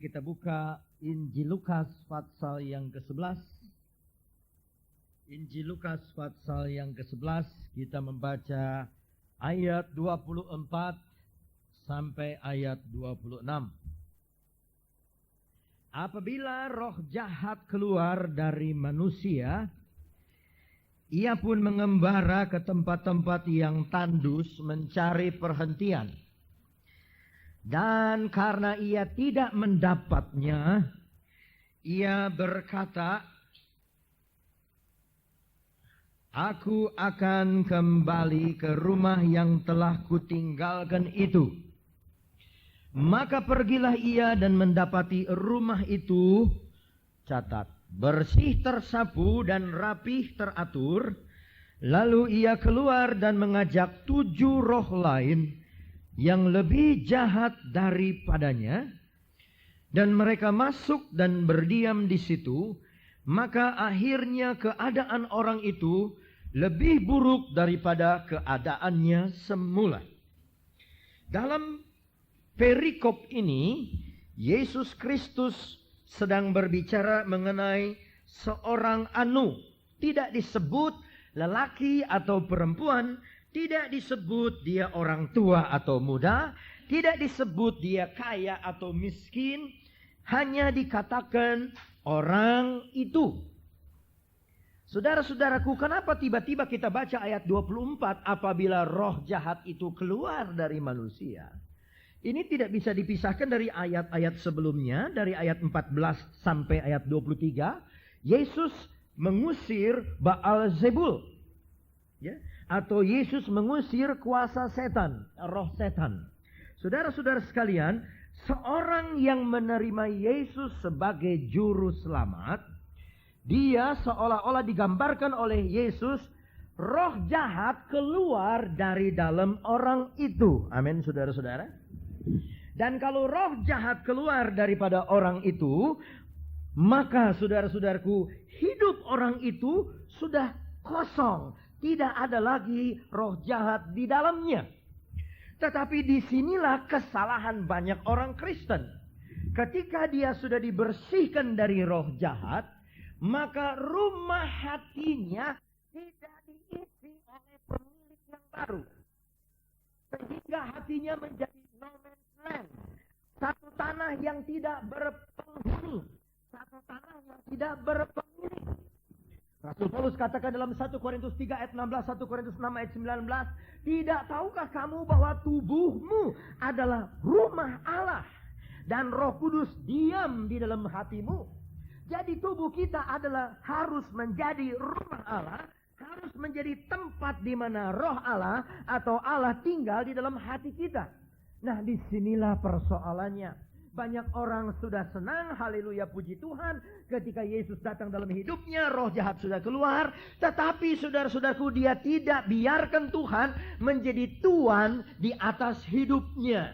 kita buka Injil Lukas pasal yang ke-11. Injil Lukas pasal yang ke-11, kita membaca ayat 24 sampai ayat 26. Apabila roh jahat keluar dari manusia, ia pun mengembara ke tempat-tempat yang tandus mencari perhentian. Dan karena ia tidak mendapatnya, ia berkata, "Aku akan kembali ke rumah yang telah kutinggalkan itu." Maka pergilah ia dan mendapati rumah itu, catat, bersih tersapu dan rapih teratur. Lalu ia keluar dan mengajak 7 roh lain yang lebih jahat daripadanya, dan mereka masuk dan berdiam di situ. Maka akhirnya keadaan orang itu lebih buruk daripada keadaannya semula. Dalam perikop ini, Yesus Kristus sedang berbicara mengenai seorang anu. Tidak disebut lelaki atau perempuan, tidak disebut dia orang tua atau muda, tidak disebut dia kaya atau miskin, hanya dikatakan orang itu. Saudara-saudaraku, kenapa tiba-tiba kita baca ayat 24 apabila roh jahat itu keluar dari manusia? Ini tidak bisa dipisahkan dari ayat-ayat sebelumnya, dari ayat 14 sampai ayat 23. Yesus mengusir Baal-zebul. Ya, atau Yesus mengusir kuasa setan, roh setan. Saudara-saudara sekalian, seorang yang menerima Yesus sebagai juru selamat, dia seolah-olah digambarkan oleh Yesus, roh jahat keluar dari dalam orang itu. Amin, saudara-saudara. Dan kalau roh jahat keluar daripada orang itu, maka saudara-saudaraku, hidup orang itu sudah kosong. Tidak ada lagi roh jahat di dalamnya. Tetapi disinilah kesalahan banyak orang Kristen. Ketika dia sudah dibersihkan dari roh jahat, maka rumah hatinya tidak diisi oleh pemilik yang baru. Sehingga hatinya menjadi no man's land. Satu tanah yang tidak berpenghuni. Satu tanah yang tidak berpemilik. Rasul Paulus katakan dalam 1 Korintus 3 ayat 16, 1 Korintus 6 ayat 19, "Tidak tahukah kamu bahwa tubuhmu adalah rumah Allah dan Roh Kudus diam di dalam hatimu?" Jadi tubuh kita adalah harus menjadi rumah Allah, harus menjadi tempat di mana Roh Allah atau Allah tinggal di dalam hati kita. Nah, disinilah persoalannya. Banyak orang sudah senang, haleluya, puji Tuhan, ketika Yesus datang dalam hidupnya, roh jahat sudah keluar. Tetapi saudara-saudaraku, dia tidak biarkan Tuhan menjadi tuan di atas hidupnya.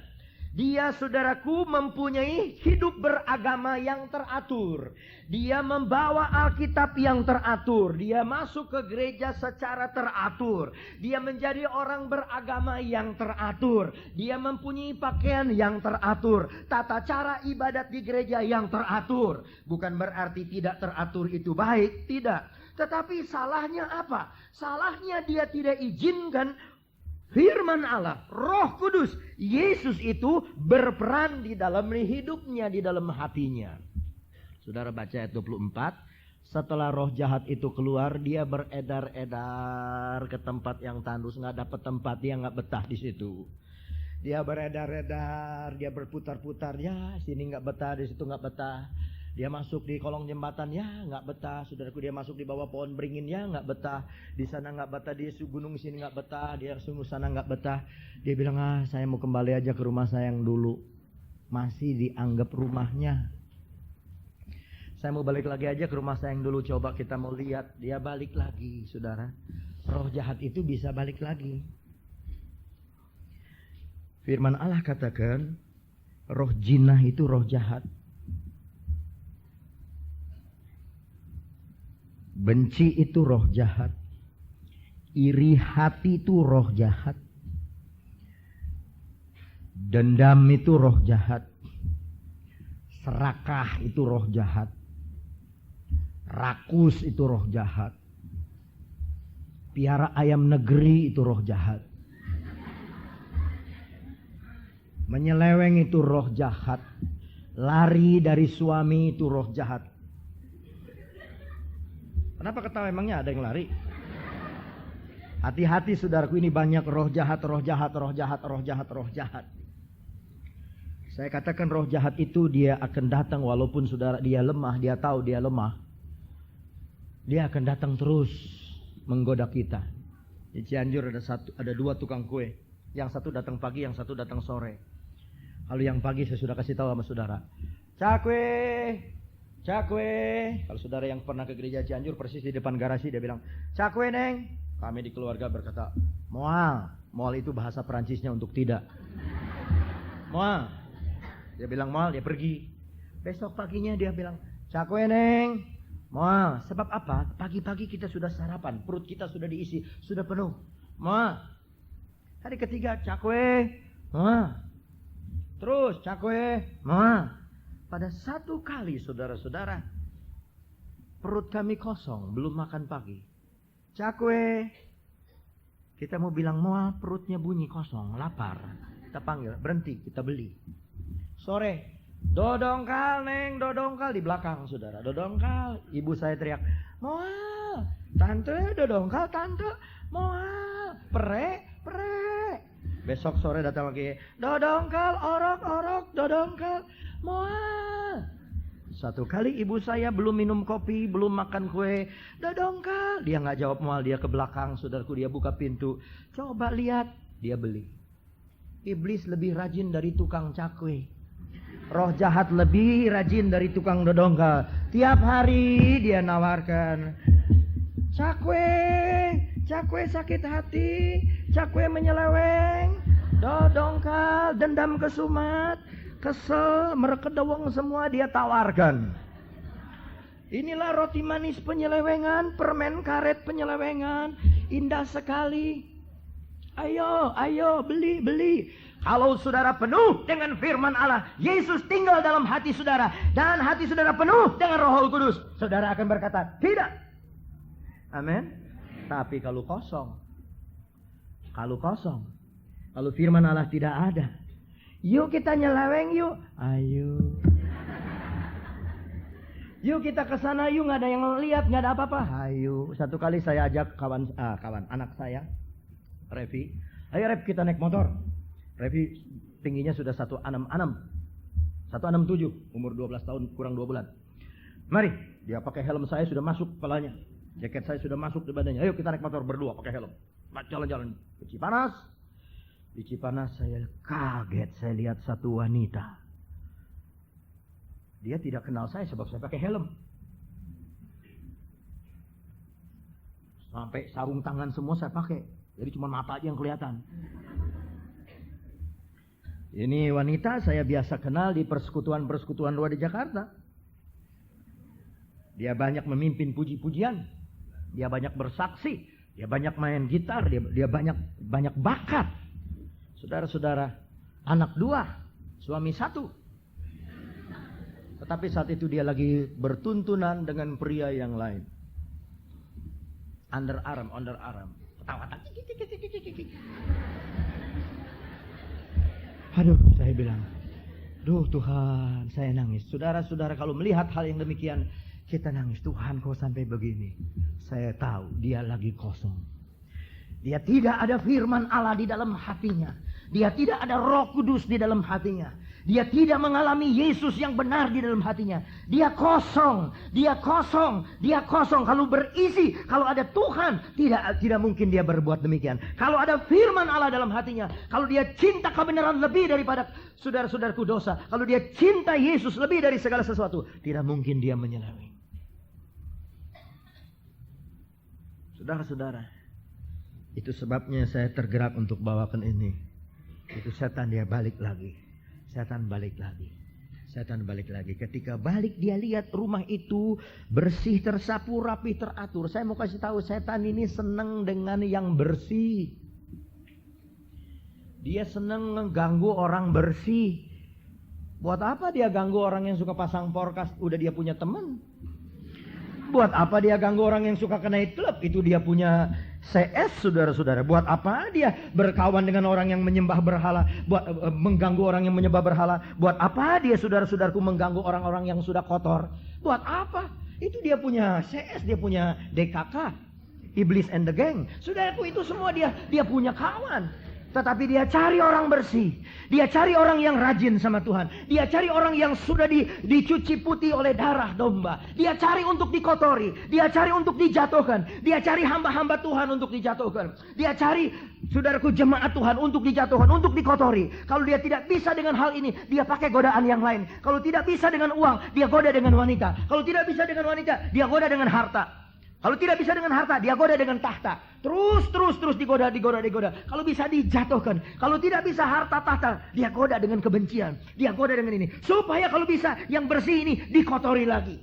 Dia, saudaraku, mempunyai hidup beragama yang teratur. Dia membawa Alkitab yang teratur. Dia masuk ke gereja secara teratur. Dia menjadi orang beragama yang teratur. Dia mempunyai pakaian yang teratur. Tata cara ibadat di gereja yang teratur. Bukan berarti tidak teratur itu baik, tidak. Tetapi salahnya apa? Salahnya dia tidak izinkan firman Allah, Roh Kudus, Yesus itu berperan di dalam hidupnya, di dalam hatinya. Saudara baca ayat 24. Setelah roh jahat itu keluar, dia beredar-edar ke tempat yang tandus. Nggak dapat tempat, dia nggak betah di situ. Dia beredar-edar, dia berputar-putar. Ya, sini nggak betah, di situ nggak betah. Dia masuk di kolong jembatan, ya nggak betah. Saudaraku, dia masuk di bawah pohon beringin, ya nggak betah. Di sana nggak betah, di gunung sini nggak betah. Dia sungguh sana nggak betah. Dia bilang, saya mau kembali aja ke rumah saya yang dulu. Masih dianggap rumahnya. Saya mau balik lagi aja ke rumah saya yang dulu. Coba kita mau lihat. Dia balik lagi, saudara. Roh jahat itu bisa balik lagi. Firman Allah katakan, roh jinah itu roh jahat. Benci itu roh jahat. Iri hati itu roh jahat. Dendam itu roh jahat. Serakah itu roh jahat. Rakus itu roh jahat. Piara ayam negeri itu roh jahat. Menyeleweng itu roh jahat. Lari dari suami itu roh jahat. Kenapa ketawa, emangnya ada yang lari? Hati-hati saudaraku, ini banyak roh jahat, roh jahat, roh jahat, roh jahat, roh jahat. Saya katakan roh jahat itu dia akan datang walaupun saudara dia lemah, dia tahu dia lemah. Dia akan datang terus menggoda kita. Di Cianjur ada 2 tukang kue. Yang satu datang pagi, yang satu datang sore. Kalau yang pagi saya sudah kasih tahu sama saudara. Cakwe, cakwe. Kalau saudara yang pernah ke gereja Cianjur persis di depan garasi dia bilang, cakwe neng. Kami di keluarga berkata, moal. Moal itu bahasa Perancisnya untuk tidak. Moal. Dia bilang moal, dia pergi. Besok paginya dia bilang, cakwe neng. Moal, sebab apa? Pagi-pagi kita sudah sarapan, perut kita sudah diisi, sudah penuh. Moal. Hari ketiga, cakwe. Moal. Terus, cakwe. Moal. Pada satu kali saudara-saudara, perut kami kosong, belum makan pagi. Cakwe. Kita mau bilang moal, perutnya bunyi kosong, lapar. Kita panggil, berhenti, kita beli. Sore. Dodongkal neng, dodongkal di belakang saudara, dodongkal. Ibu saya teriak, moal, tante, dodongkal, tante, moal, pere, pere. Besok sore datang lagi, dodongkal, orok, orok, dodongkal, moal. Satu kali ibu saya belum minum kopi, belum makan kue, dodongkal. Dia nggak jawab moal, dia ke belakang, saudaraku, dia buka pintu. Coba lihat, dia beli. Iblis lebih rajin dari tukang cakwe. Roh jahat lebih rajin dari tukang dodongkal. Tiap hari dia nawarkan, cakwe, cakwe sakit hati, cakwe menyeleweng, dodongkal, dendam kesumat, kesel, merekedeweng, semua dia tawarkan. Inilah roti manis penyelewengan, permen karet penyelewengan, indah sekali. Ayo, ayo, beli, beli. Kalau saudara penuh dengan firman Allah, Yesus tinggal dalam hati saudara, dan hati saudara penuh dengan Roh Kudus, saudara akan berkata, tidak. Amin. Tapi kalau kosong, kalau firman Allah tidak ada, yuk kita nyeleweng yuk. Ayo. Yuk kita ke sana yuk, nggak ada yang lihat, nggak ada apa-apa. Ayo. Satu kali saya ajak kawan anak saya, Revi. Ayo Rev, kita naik motor. Revi tingginya sudah 166, 167, umur 12 tahun kurang 2 bulan. Mari, dia pakai helm, saya sudah masuk kepalanya. Jaket saya sudah masuk di badannya. Ayo kita naik motor berdua pakai helm. Jalan-jalan ke Cipanas. Di Cipanas saya kaget, saya lihat satu wanita. Dia tidak kenal saya sebab saya pakai helm. Sampai sarung tangan semua saya pakai. Jadi cuma mata aja yang kelihatan. Ini wanita saya biasa kenal di persekutuan-persekutuan luar di Jakarta. Dia banyak memimpin puji-pujian. Dia banyak bersaksi. Dia banyak main gitar. Dia banyak bakat. Saudara-saudara, anak 2, suami 1. Tetapi saat itu dia lagi bertuntunan dengan pria yang lain. Underarm. Ketawa-tawa. Aduh, saya bilang, duh Tuhan, saya nangis. Saudara-saudara, kalau melihat hal yang demikian, kita nangis. Tuhan, kok sampai begini? Saya tahu dia lagi kosong. Dia tidak ada firman Allah di dalam hatinya. Dia tidak ada Roh Kudus di dalam hatinya. Dia tidak mengalami Yesus yang benar di dalam hatinya. Dia kosong. Kalau berisi, kalau ada Tuhan, tidak mungkin dia berbuat demikian. Kalau ada firman Allah dalam hatinya, kalau dia cinta kebenaran lebih daripada saudara-saudaraku dosa, kalau dia cinta Yesus lebih dari segala sesuatu, tidak mungkin dia menyeleweng. Saudara-saudara, itu sebabnya saya tergerak untuk bawakan ini. Itu setan dia balik lagi. Setan balik lagi. Ketika balik dia lihat rumah itu bersih, tersapu, rapi, teratur. Saya mau kasih tahu, setan ini senang dengan yang bersih. Dia senang mengganggu orang bersih. Buat apa dia ganggu orang yang suka pasang forecast? Udah dia punya teman. Buat apa dia ganggu orang yang suka ke night club? Itu dia punya CS, saudara-saudara. Buat apa dia berkawan dengan orang yang menyembah berhala? Buat mengganggu orang yang menyembah berhala? Buat apa dia, saudara-saudaraku, mengganggu orang-orang yang sudah kotor? Buat apa? Itu dia punya CS, dia punya DKK, Iblis and the Gang. Saudaraku, itu semua dia punya kawan. Tetapi dia cari orang bersih. Dia cari orang yang rajin sama Tuhan. Dia cari orang yang sudah dicuci putih oleh darah domba. Dia cari untuk dikotori. Dia cari untuk dijatuhkan. Dia cari hamba-hamba Tuhan untuk dijatuhkan. Dia cari, saudaraku, jemaat Tuhan untuk dijatuhkan, untuk dikotori. Kalau dia tidak bisa dengan hal ini, dia pakai godaan yang lain. Kalau tidak bisa dengan uang, dia goda dengan wanita. Kalau tidak bisa dengan wanita, dia goda dengan harta. Kalau tidak bisa dengan harta, dia goda dengan tahta. Terus digoda. Kalau bisa dijatuhkan. Kalau tidak bisa harta tahta, dia goda dengan kebencian. Dia goda dengan ini. Supaya kalau bisa yang bersih ini dikotori lagi.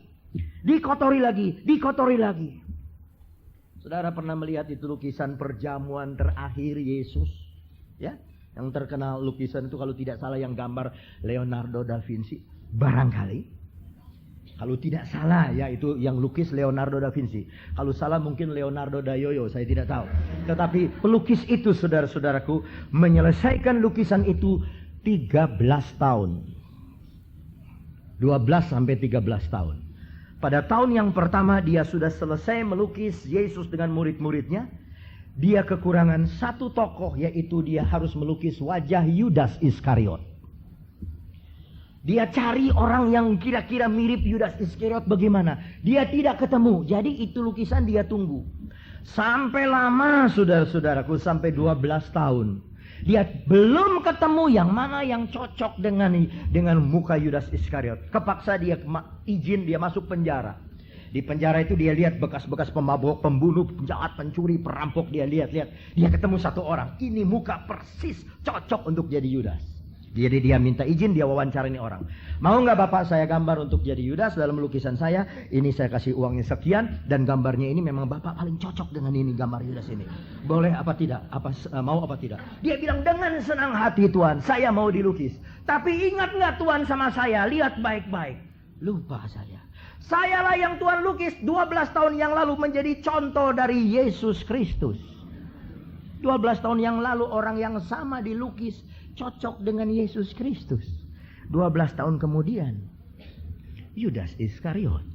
Dikotori lagi. Saudara pernah melihat itu lukisan perjamuan terakhir Yesus? Ya, yang terkenal lukisan itu kalau tidak salah yang gambar Leonardo da Vinci. Barangkali. Kalau tidak salah ya itu yang lukis Leonardo da Vinci. Kalau salah mungkin Leonardo da Yoyo, saya tidak tahu. Tetapi pelukis itu, saudara-saudaraku, menyelesaikan lukisan itu 13 tahun. 12 sampai 13 tahun. Pada tahun yang pertama dia sudah selesai melukis Yesus dengan murid-muridnya. Dia kekurangan satu tokoh, yaitu dia harus melukis wajah Yudas Iskariot. Dia cari orang yang kira-kira mirip Yudas Iskariot bagaimana. Dia tidak ketemu. Jadi itu lukisan dia tunggu. Sampai lama, saudara-saudaraku, sampai 12 tahun. Dia belum ketemu yang mana yang cocok dengan muka Yudas Iskariot. Kepaksa dia izin, dia masuk penjara. Di penjara itu dia lihat bekas-bekas pemabuk, pembunuh, penjahat, pencuri, perampok. Dia lihat. Dia ketemu satu orang. Ini muka persis cocok untuk jadi Yudas. Jadi dia minta izin, dia wawancara ini orang. Mau nggak Bapak saya gambar untuk jadi Yudas dalam lukisan saya? Ini saya kasih uangnya sekian dan gambarnya ini memang Bapak paling cocok dengan ini, gambar Yudas ini. Boleh apa tidak? Mau apa tidak? Dia bilang dengan senang hati Tuhan, saya mau dilukis. Tapi ingat nggak Tuhan sama saya? Lihat baik-baik. Lupa saya. Sayalah yang Tuhan lukis 12 tahun yang lalu menjadi contoh dari Yesus Kristus. 12 tahun yang lalu orang yang sama dilukis cocok dengan Yesus Kristus. 12 tahun kemudian Yudas Iskariot.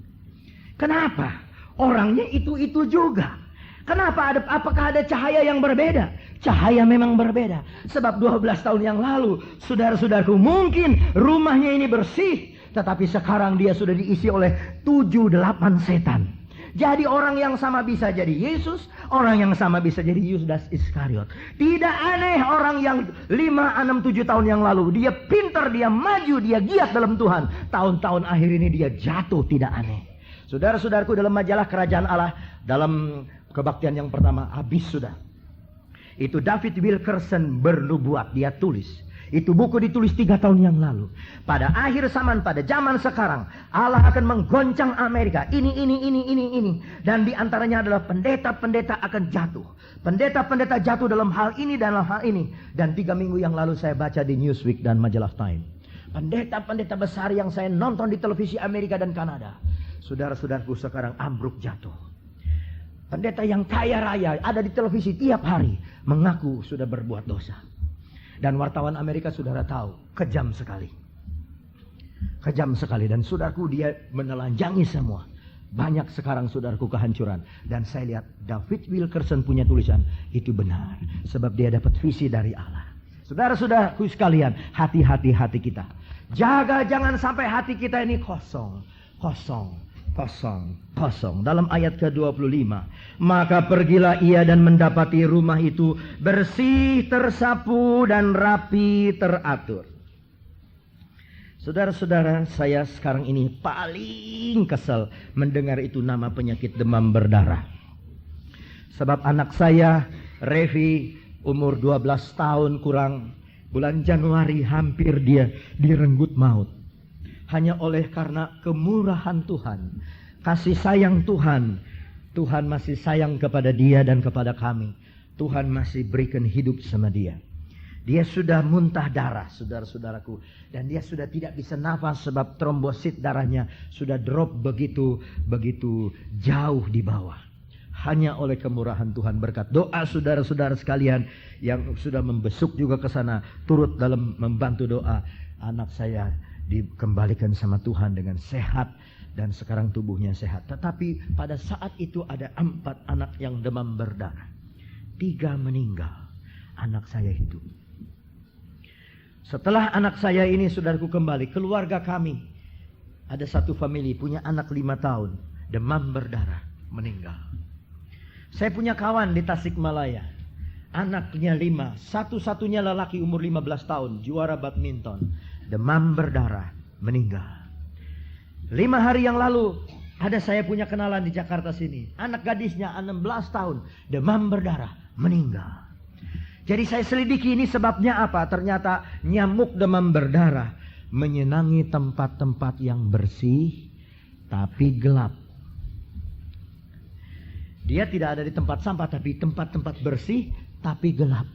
Kenapa? Orangnya itu juga. Kenapa? Apakah ada cahaya yang berbeda? Cahaya memang berbeda. Sebab 12 tahun yang lalu, saudara-saudaraku, mungkin rumahnya ini bersih, tetapi sekarang dia sudah diisi oleh 7-8 setan. Jadi orang yang sama bisa jadi Yesus, orang yang sama bisa jadi Yudas Iskariot. Tidak aneh orang yang 5, 6, 7 tahun yang lalu dia pintar, dia maju, dia giat dalam Tuhan. Tahun-tahun akhir ini dia jatuh, tidak aneh. Saudara-saudaraku, dalam majalah Kerajaan Allah, dalam kebaktian yang pertama, habis sudah. Itu David Wilkerson bernubuat, dia tulis. Itu buku ditulis 3 tahun yang lalu. Pada akhir zaman, pada zaman sekarang, Allah akan menggoncang Amerika. Ini. Dan diantaranya adalah pendeta-pendeta akan jatuh. Pendeta-pendeta jatuh dalam hal ini. Dan 3 minggu yang lalu saya baca di Newsweek dan majalah Time. Pendeta-pendeta besar yang saya nonton di televisi Amerika dan Kanada. Saudara-saudaraku sekarang ambruk jatuh. Pendeta yang kaya raya ada di televisi tiap hari mengaku sudah berbuat dosa. Dan wartawan Amerika saudara tahu, kejam sekali. Kejam sekali. Dan saudaraku dia menelanjangi semua. Banyak sekarang saudaraku kehancuran. Dan saya lihat David Wilkerson punya tulisan. Itu benar. Sebab dia dapat visi dari Allah. Saudara-saudaraku sekalian, hati-hati hati kita. Jaga jangan sampai hati kita ini kosong. Dalam ayat ke-25, maka pergilah ia dan mendapati rumah itu bersih, tersapu dan rapi teratur. Saudara-saudara, saya sekarang ini paling kesal mendengar itu nama penyakit demam berdarah. Sebab anak saya Revi umur 12 tahun kurang, bulan Januari hampir dia direnggut maut. Hanya oleh karena kemurahan Tuhan, kasih sayang Tuhan. Tuhan masih sayang kepada dia dan kepada kami. Tuhan masih berikan hidup sama dia. Dia sudah muntah darah, saudara-saudaraku. Dan dia sudah tidak bisa nafas sebab trombosit darahnya sudah drop begitu jauh di bawah. Hanya oleh kemurahan Tuhan, berkat doa saudara-saudara sekalian yang sudah membesuk juga ke sana, turut dalam membantu doa, anak saya dikembalikan sama Tuhan dengan sehat dan sekarang tubuhnya sehat. Tetapi pada saat itu ada 4 anak yang demam berdarah. 3 meninggal, anak saya hidup. Setelah anak saya ini, saudaraku, kembali, keluarga kami ada satu famili punya anak 5 tahun, demam berdarah, meninggal. Saya punya kawan di Tasikmalaya, anaknya 5, satu-satunya lelaki umur 15 tahun, juara badminton, demam berdarah, meninggal. 5 hari yang lalu ada saya punya kenalan di Jakarta sini, anak gadisnya 16 tahun, demam berdarah, meninggal. Jadi saya selidiki ini sebabnya apa? Ternyata nyamuk demam berdarah menyenangi tempat-tempat yang bersih tapi gelap. Dia tidak ada di tempat sampah tapi tempat-tempat bersih tapi gelap.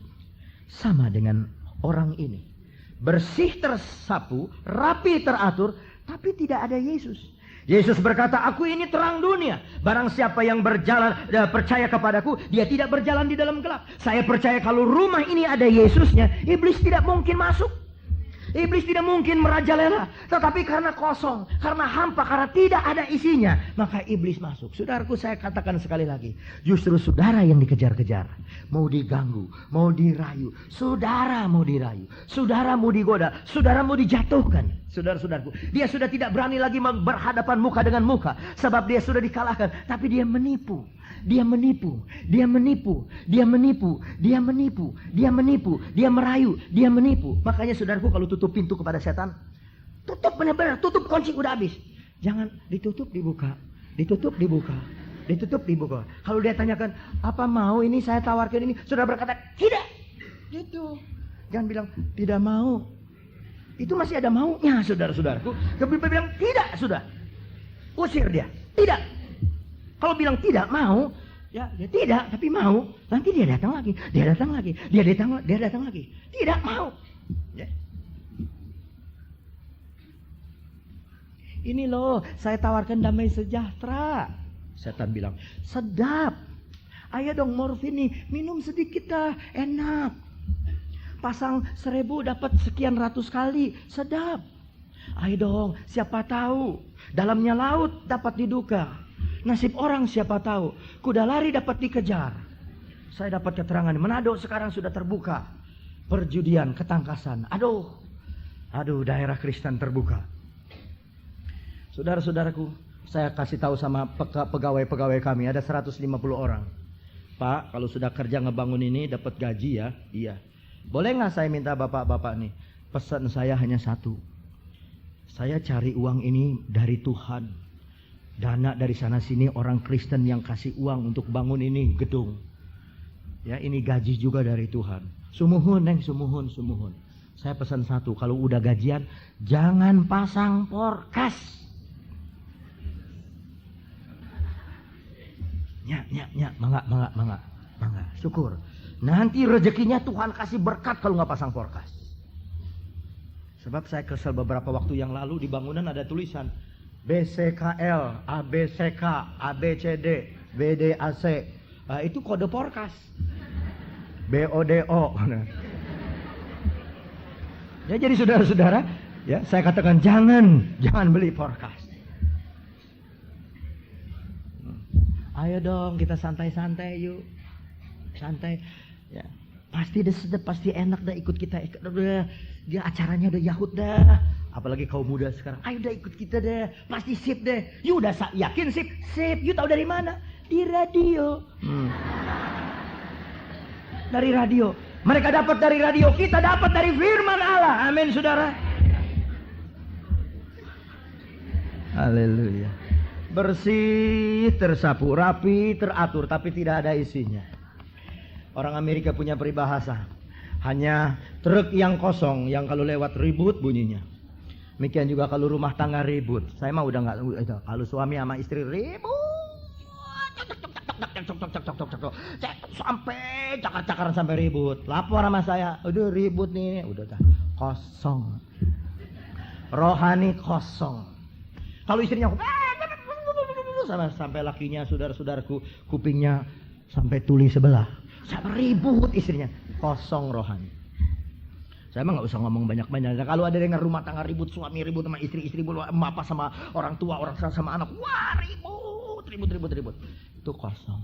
Sama dengan orang ini. Bersih tersapu, rapi teratur, tapi tidak ada Yesus. Yesus berkata, aku ini terang dunia. Barang siapa yang percaya kepadaku, dia tidak berjalan di dalam gelap. Saya percaya kalau rumah ini ada Yesusnya, iblis tidak mungkin masuk. Iblis tidak mungkin merajalela. Tetapi karena kosong, karena hampa, karena tidak ada isinya, maka iblis masuk. Saudaraku, saya katakan sekali lagi, justru saudara yang dikejar-kejar, mau diganggu, mau dirayu. Saudara mau dirayu, saudara mau digoda, saudara mau dijatuhkan. Saudara-saudaraku, dia sudah tidak berani lagi berhadapan muka dengan muka, sebab dia sudah dikalahkan. Tapi dia menipu. Dia menipu, dia menipu, dia menipu, dia menipu, dia menipu, dia merayu, dia menipu. Makanya saudaraku, kalau tutup pintu kepada setan, tutup benar-benar, tutup kunci, udah habis. Jangan ditutup dibuka, ditutup dibuka, ditutup dibuka. Kalau dia tanyakan, apa mau ini saya tawarkan ini, saudara berkata, tidak. Gitu. Jangan bilang, tidak mau. Itu masih ada maunya, saudara-saudaraku. Kemudian bilang, tidak, sudah. Usir dia, tidak. Kalau bilang tidak mau, ya dia tidak, tapi mau. Nanti dia datang lagi, dia datang lagi, dia datang lagi. Tidak mau. Ya. Ini loh, saya tawarkan damai sejahtera. Setan bilang, sedap. Ayo dong morfin nih, minum sedikit dah, enak. Pasang 1000 dapat sekian ratus kali, sedap. Ayo dong, siapa tahu dalamnya laut dapat diduga. Nasib orang siapa tahu. Kuda lari dapat dikejar. Saya dapat keterangan Manado sekarang sudah terbuka perjudian, ketangkasan. Aduh, daerah Kristen terbuka. Saudara-saudaraku, saya kasih tahu sama pegawai-pegawai kami, ada 150 orang. Pak, kalau sudah kerja ngebangun ini dapat gaji ya? Iya. Boleh nggak saya minta bapak-bapak nih? Pesan saya hanya satu. Saya cari uang ini dari Tuhan. Dana dari sana sini orang Kristen yang kasih uang untuk bangun ini gedung. Ya, ini gaji juga dari Tuhan. Sumuhun, neng, sumuhun. Saya pesan satu, kalau udah gajian jangan pasang porkas. Mangga. Syukur. Nanti rezekinya Tuhan kasih berkat kalau nggak pasang porkas. Sebab saya kesel beberapa waktu yang lalu di bangunan ada tulisan BCKL, ABCK, ABCD, BDAC. Itu kode porkas. BODO. Ya, jadi saudara-saudara, ya saya katakan jangan beli porkas. Ayo dong kita santai-santai yuk. Santai. Ya. Pasti sedap, pasti enak dah ikut kita. Dia acaranya udah Yahud dah. Apalagi kaum muda sekarang. Ayo udah ikut kita deh. Pasti sip deh. You udah yakin sip? Sip. You tahu dari mana? Di radio. Dari radio. Mereka dapat dari radio. Kita dapat dari firman Allah. Amin, saudara. Haleluya. Bersih, tersapu, rapi, teratur. Tapi tidak ada isinya. Orang Amerika punya peribahasa. Hanya truk yang kosong. Yang kalau lewat ribut bunyinya. Demikian juga kalau rumah tangga ribut. Saya mah udah nggak. Kalau suami sama istri ribut. sampai cakar-cakaran sampai ribut. Lapor sama saya, udah ribut nih, udah kosong. Rohani kosong. Kalau istrinya sampai lakinya, saudara-saudaraku, kupingnya sampai tuli sebelah. Sampai ribut istrinya, kosong rohani. Saya mah nggak usah ngomong banyak-banyak. Kalau ada dengar rumah tangga ribut, suami ribut sama istri ribut, apa sama orang tua, orang sama anak, wah ribut. Itu kosong.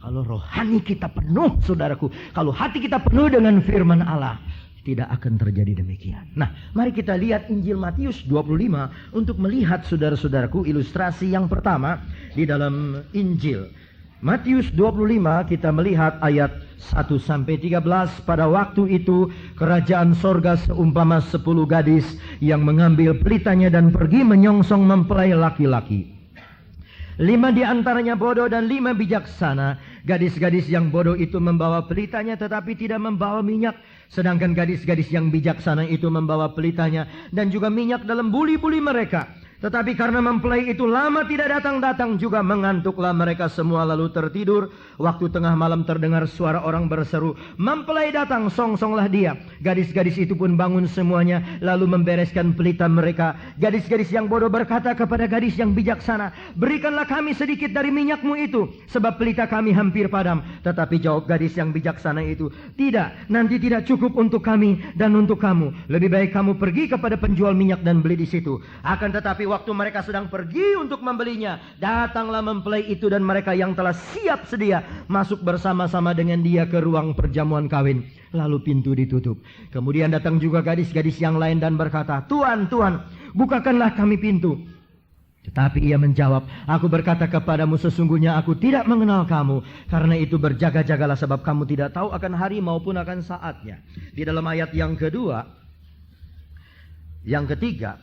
Kalau rohani kita penuh, saudaraku, kalau hati kita penuh dengan firman Allah, tidak akan terjadi demikian. Nah, mari kita lihat Injil Matius 25 untuk melihat, saudara-saudaraku, ilustrasi yang pertama di dalam Injil. Matius 25 kita melihat ayat 1-13. Pada waktu itu kerajaan sorga seumpama 10 gadis yang mengambil pelitanya dan pergi menyongsong mempelai laki-laki. 5 di antaranya bodoh dan 5 bijaksana. Gadis-gadis yang bodoh itu membawa pelitanya tetapi tidak membawa minyak. Sedangkan gadis-gadis yang bijaksana itu membawa pelitanya dan juga minyak dalam buli-buli mereka. Tetapi karena mempelai itu lama tidak datang-datang juga mengantuklah mereka semua lalu tertidur. Waktu tengah malam terdengar suara orang berseru, "Mempelai datang, songsonglah dia." Gadis-gadis itu pun bangun semuanya lalu membereskan pelita mereka. Gadis-gadis yang bodoh berkata kepada gadis yang bijaksana, "Berikanlah kami sedikit dari minyakmu itu, sebab pelita kami hampir padam." Tetapi jawab gadis yang bijaksana itu, "Tidak, nanti tidak cukup untuk kami dan untuk kamu. Lebih baik kamu pergi kepada penjual minyak dan beli di situ." Akan tetapi waktu mereka sedang pergi untuk membelinya, datanglah mempelai itu dan mereka yang telah siap sedia masuk bersama-sama dengan dia ke ruang perjamuan kawin. Lalu pintu ditutup. Kemudian datang juga gadis-gadis yang lain dan berkata, "Tuan, Tuan, bukakanlah kami pintu." Tetapi ia menjawab, "Aku berkata kepadamu, sesungguhnya aku tidak mengenal kamu. Karena itu berjaga-jagalah, sebab kamu tidak tahu akan hari maupun akan saatnya." Di dalam ayat yang kedua, yang ketiga,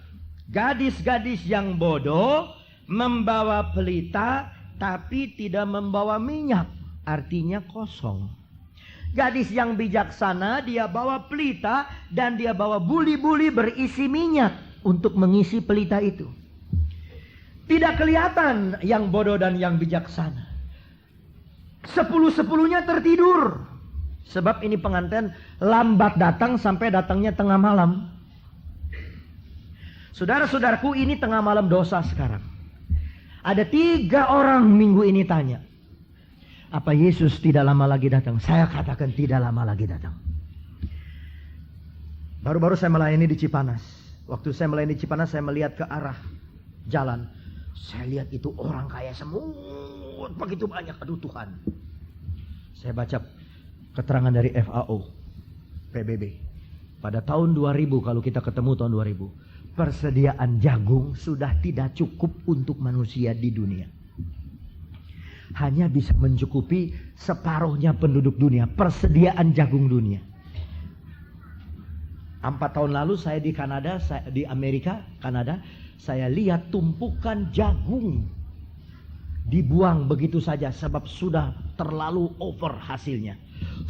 gadis-gadis yang bodoh membawa pelita tapi tidak membawa minyak, artinya kosong. Gadis yang bijaksana dia bawa pelita dan dia bawa buli-buli berisi minyak untuk mengisi pelita itu. Tidak kelihatan yang bodoh dan yang bijaksana. 10-10-nya tertidur. Sebab ini pengantin lambat datang sampai datangnya tengah malam. Saudara-saudaraku, ini tengah malam dosa sekarang. Ada 3 orang minggu ini tanya, apa Yesus tidak lama lagi datang? Saya katakan tidak lama lagi datang. Baru-baru saya melayani di Cipanas. Waktu saya melayani di Cipanas, saya melihat ke arah jalan. Saya lihat itu orang kaya semut, begitu banyak. Aduh Tuhan. Saya baca keterangan dari FAO, PBB. Pada tahun 2000, kalau kita ketemu tahun 2000, persediaan jagung sudah tidak cukup untuk manusia di dunia. Hanya bisa mencukupi separuhnya penduduk dunia, persediaan jagung dunia. 4 tahun lalu saya di Kanada, di Amerika, Kanada, saya lihat tumpukan jagung dibuang begitu saja sebab sudah terlalu over hasilnya.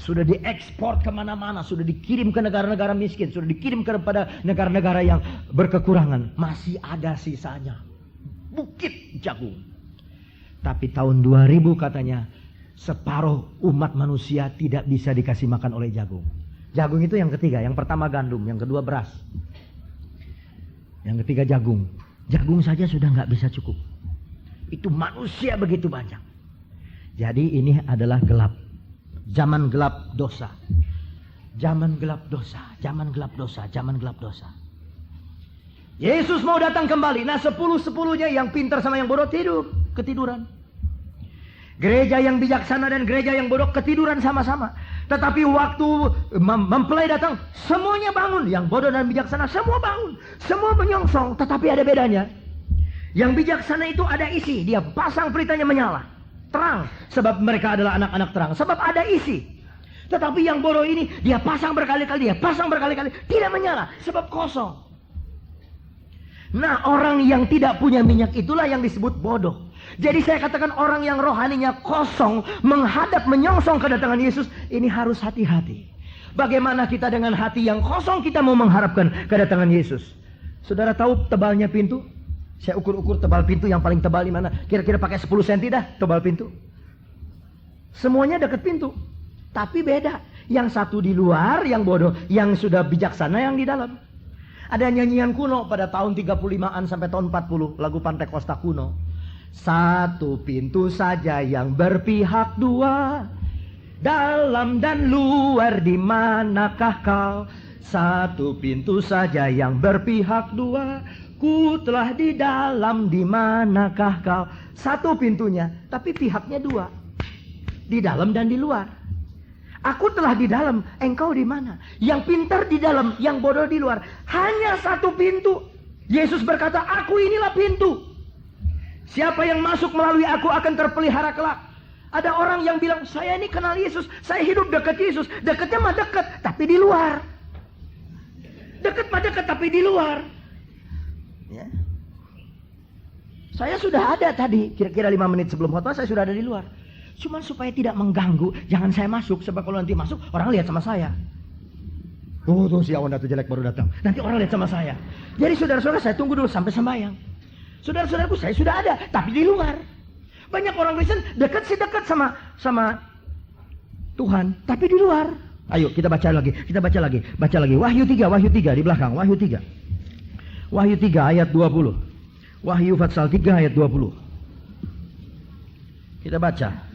Sudah diekspor kemana-mana, sudah dikirim ke negara-negara miskin, sudah dikirim kepada negara-negara yang berkekurangan. Masih ada sisanya, bukit jagung. Tapi tahun 2000 katanya separuh umat manusia tidak bisa dikasih makan oleh jagung. Jagung itu yang ketiga, yang pertama gandum, yang kedua beras, yang ketiga jagung. Jagung saja sudah nggak bisa cukup. Itu manusia begitu banyak. Jadi ini adalah gelap. Zaman gelap dosa. Zaman gelap dosa. Zaman gelap dosa. Zaman gelap dosa. Yesus mau datang kembali. Nah 10-10-nya yang pintar sama yang bodoh tidur. Ketiduran. Gereja yang bijaksana dan gereja yang bodoh ketiduran sama-sama. Tetapi waktu mempelai datang, semuanya bangun. Yang bodoh dan bijaksana semua bangun. Semua menyongsong. Tetapi ada bedanya. Yang bijaksana itu ada isi. Dia pasang pelitanya menyala. Terang, sebab mereka adalah anak-anak terang. Sebab ada isi. Tetapi yang bodoh ini, dia pasang berkali-kali, tidak menyala, sebab kosong. Nah, orang yang tidak punya minyak itulah yang disebut bodoh. Jadi saya katakan orang yang rohaninya kosong, menghadap menyongsong kedatangan Yesus, ini harus hati-hati. Bagaimana kita dengan hati yang kosong kita mau mengharapkan kedatangan Yesus? Saudara tahu tebalnya pintu? Saya ukur-ukur tebal pintu yang paling tebal di mana. Kira-kira pakai 10 cm dah tebal pintu. Semuanya dekat pintu. Tapi beda. Yang satu di luar, yang bodoh. Yang sudah bijaksana, yang di dalam. Ada nyanyian kuno pada tahun 35-an sampai tahun 40. Lagu Pantai Costa kuno. Satu pintu saja yang berpihak dua. Dalam dan luar di manakah kau? Satu pintu saja yang berpihak dua. Ku telah di dalam, di manakah kau? Satu pintunya, tapi pihaknya dua. Di dalam dan di luar. Aku telah di dalam, engkau di mana? Yang pintar di dalam, yang bodoh di luar. Hanya satu pintu. Yesus berkata, aku inilah pintu. Siapa yang masuk melalui aku akan terpelihara kelak. Ada orang yang bilang, saya ini kenal Yesus, saya hidup dekat Yesus. Dekatnya mah dekat, tapi di luar. Dekat mah dekat, tapi di luar. Ya. Saya sudah ada tadi, kira-kira 5 menit sebelum khotbah saya sudah ada di luar. Cuman supaya tidak mengganggu, jangan saya masuk, sebab kalau nanti masuk orang lihat sama saya. Tuh si Awan tuh jelek baru datang. Nanti orang lihat sama saya. Jadi saudara-saudara, saya tunggu dulu sampai sembahyang. Saudara-saudaraku, saya sudah ada, tapi di luar. Banyak orang Kristen dekat sama Tuhan, tapi di luar. Ayo kita baca lagi. Baca lagi. Wahyu 3 di belakang, Wahyu 3. Wahyu 3 ayat 20. Wahyu pasal 3 ayat 20. Kita baca.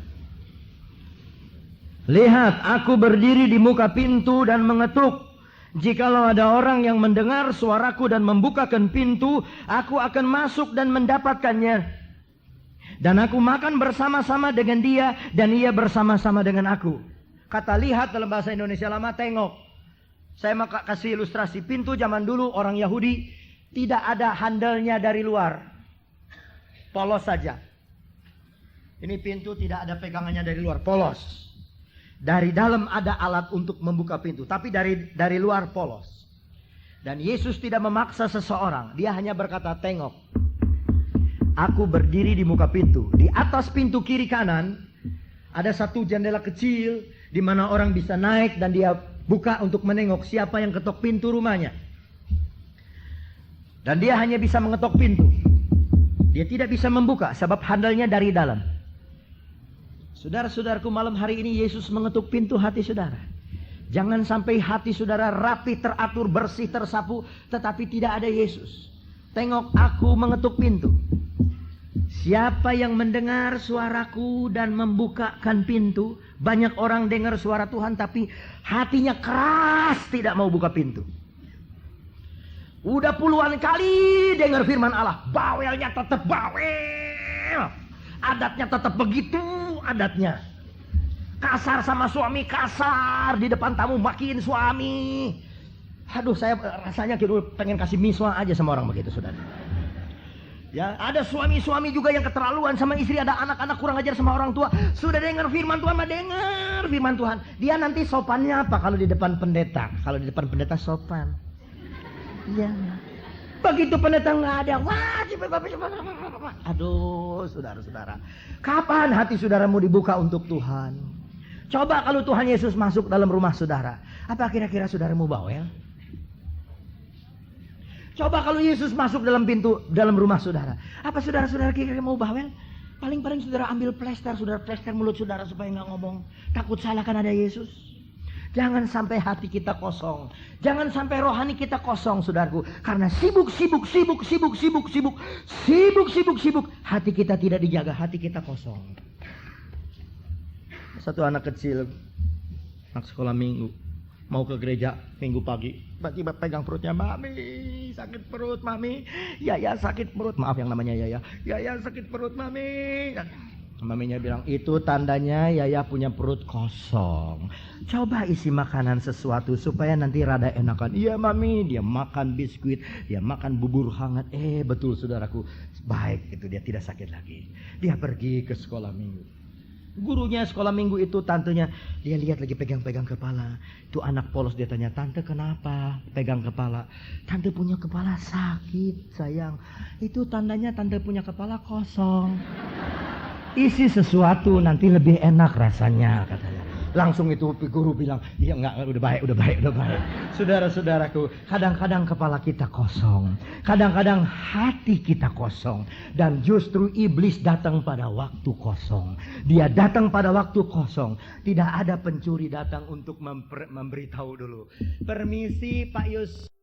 Lihat, aku berdiri di muka pintu dan mengetuk. Jikalau ada orang yang mendengar suaraku dan membukakan pintu, aku akan masuk dan mendapatkannya. Dan aku makan bersama-sama dengan dia, dan ia bersama-sama dengan aku. Kata lihat dalam bahasa Indonesia lama, tengok. Saya mau kasih ilustrasi. Pintu zaman dulu orang Yahudi tidak ada handle-nya dari luar. Polos saja. Ini pintu tidak ada pegangannya dari luar, polos. Dari dalam ada alat untuk membuka pintu, tapi dari luar polos. Dan Yesus tidak memaksa seseorang, dia hanya berkata, tengok. Aku berdiri di muka pintu. Di atas pintu kiri kanan ada satu jendela kecil di mana orang bisa naik dan dia buka untuk menengok siapa yang ketok pintu rumahnya. Dan dia hanya bisa mengetok pintu. Dia tidak bisa membuka sebab handalnya dari dalam. Saudara-saudaraku, malam hari ini Yesus mengetuk pintu hati saudara. Jangan sampai hati saudara rapi, teratur, bersih, tersapu, tetapi tidak ada Yesus. Tengok, aku mengetuk pintu. Siapa yang mendengar suaraku dan membukakan pintu. Banyak orang dengar suara Tuhan tapi hatinya keras, tidak mau buka pintu. Udah puluhan kali dengar firman Allah, bawelnya tetap bawel. Adatnya tetap begitu adatnya. Kasar sama suami, kasar. Di depan tamu makin suami. Aduh, saya rasanya pengen kasih miswa aja sama orang begitu, saudara. Ya, ada suami-suami juga yang keterlaluan sama istri, ada anak-anak kurang ajar sama orang tua. Sudah dengar firman Tuhan, mah dengar firman Tuhan. Dia nanti sopannya apa kalau di depan pendeta? Kalau di depan pendeta sopan. Iya. Begitu pendeta nggak ada, wah, aduh, saudara-saudara, kapan hati saudaramu dibuka untuk Tuhan? Coba kalau Tuhan Yesus masuk dalam rumah saudara, apa kira-kira saudaramu bawel? Coba kalau Yesus masuk dalam pintu dalam rumah saudara, apa saudara-saudara kira-kira mau bawel? Paling-paling saudara ambil plester, saudara plester mulut saudara supaya nggak ngomong, takut salah kan ada Yesus. Jangan sampai hati kita kosong. Jangan sampai rohani kita kosong, saudaraku. Karena sibuk. Hati kita tidak dijaga, hati kita kosong. Satu anak kecil, anak sekolah minggu, mau ke gereja minggu pagi. Tiba-tiba pegang perutnya, mami, sakit perut, mami. Yaya sakit perut. Maaf yang namanya Yaya. Yaya sakit perut, mami. Maminya bilang, itu tandanya Yaya punya perut kosong. Coba isi makanan sesuatu supaya nanti rada enakan. Iya mami, dia makan biskuit, dia makan bubur hangat. Betul saudaraku, baik itu, dia tidak sakit lagi. Dia pergi ke sekolah minggu. Gurunya sekolah minggu itu, tantenya, dia lihat lagi pegang-pegang kepala. Itu anak polos, dia tanya, tante kenapa pegang kepala? Tante punya kepala sakit sayang. Itu tandanya tante punya kepala kosong. Isi sesuatu nanti lebih enak rasanya, katanya. Langsung itu guru bilang, iya enggak, udah baik. Saudara-saudaraku, kadang-kadang kepala kita kosong. Kadang-kadang hati kita kosong. Dan justru iblis datang pada waktu kosong. Dia datang pada waktu kosong. Tidak ada pencuri datang untuk memberitahu dulu. Permisi Pak Yus.